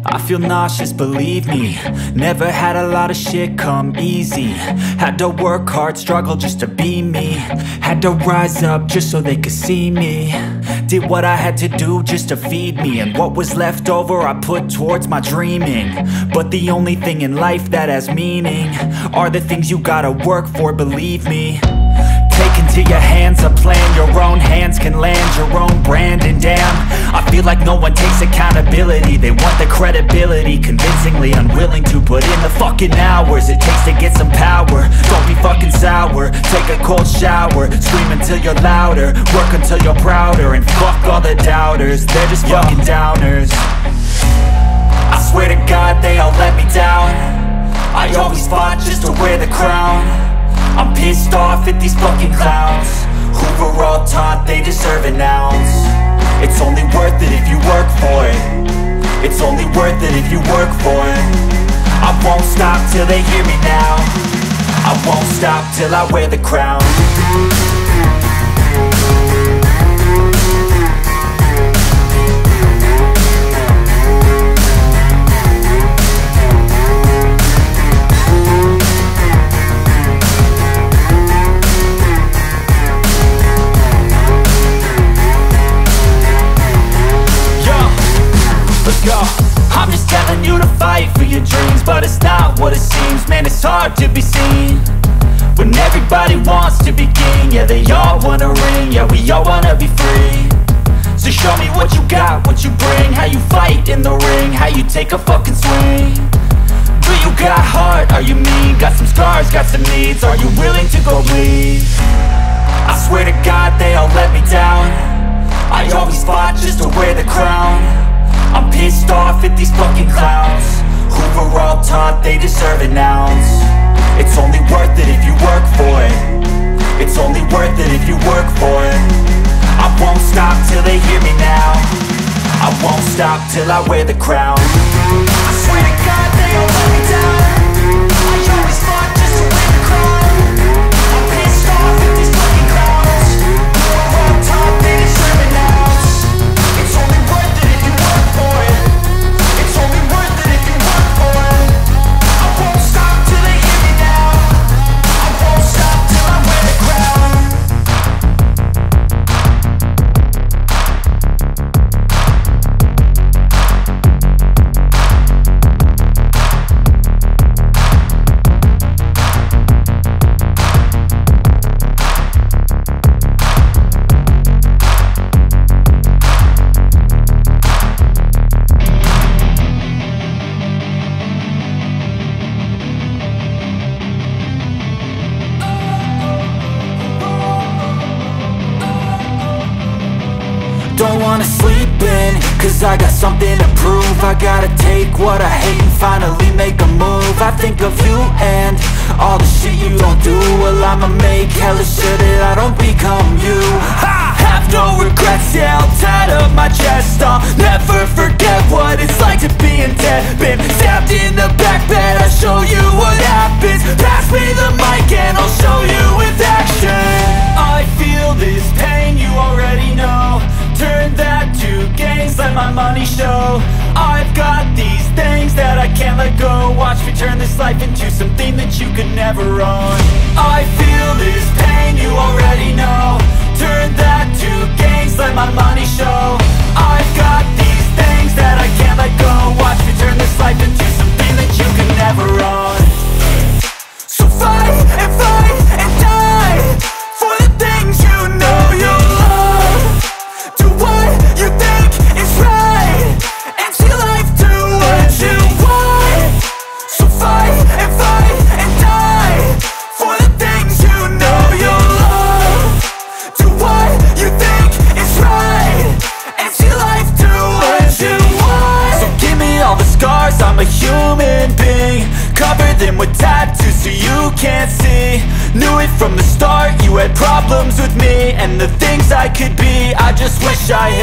I feel nauseous, believe me. Never had a lot of shit come easy. Had to work hard, struggle just to be me. Had to rise up just so they could see me. Did what I had to do just to feed me. And what was left over I put towards my dreaming. But the only thing in life that has meaning are the things you gotta work for, believe me. Take into your hands a plan. Your own hands can land your own brand. And damn, I feel like no one takes accountability. They want the credibility, convincingly unwilling to put in the fucking hours it takes to get some power. Don't be fucking sour, take a cold shower. Scream until you're louder, work until you're prouder. And fuck all the doubters, they're just fucking downers. I swear to God they all let me down. I always fought just to wear the crown. I'm pissed off at these fucking clowns who were all taught they deserve an ounce. It's only worth it if you work for it. It's only worth it if you work for it. I won't stop till they hear me now. I won't stop till I wear the crown. I'm just telling you to fight for your dreams, but it's not what it seems. Man, it's hard to be seen when everybody wants to be king. Yeah, they all wanna ring, yeah, we all wanna be free. So show me what you got, what you bring, how you fight in the ring, how you take a fucking swing. Do you got heart, are you mean? Got some scars, got some needs, are you willing to go bleed? I swear to God they all let me down. I always fought just to wear the crown. I'm pissed off at these fucking clowns who were all taught they deserve an ounce. It's only worth it if you work for it. It's only worth it if you work for it. I won't stop till they hear me now. I won't stop till I wear the crown. I swear to God they all let me down. I always fought just to wear the crown. I'm pissed off at these fucking clowns who were all taught they deserve an ounce. It's only worth it if you work for it. It's only worth it if you work for it. I won't stop till they hear me now. I won't stop till I wear the crown. Don't wanna sleep in, cause I got something to prove. I gotta take what I hate and finally make a move. I think of you and all the shit you don't do. Well, I'ma make hella sure that I don't become you. I have no regrets, yeah, I'll tie up my chest. I'll never forget what it's like to be in debt. Been stabbed in the back bed, I'll show you what happens. Pass me the mic and I'll show you with action. I feel this pain, you already know. Turn that to gains, let my money show. I've got these things that I can't let go. Watch me turn this life into something that you could never own. I feel this pain, you already know. Turn that to gains, let my money show. I've got these things that I can't let go. Watch me turn this life into something that you could never own. So fight and die for the things you know you love. Do what you think is right, and see life do what you want. So fight and die for the things you know you love. Do what you think is right, and see life do what you want. So give me all the scars, I'm a human being. Cover them with tattoos so you can't see. Knew it from the start, you had problems with me and the things I could be. I just wish I had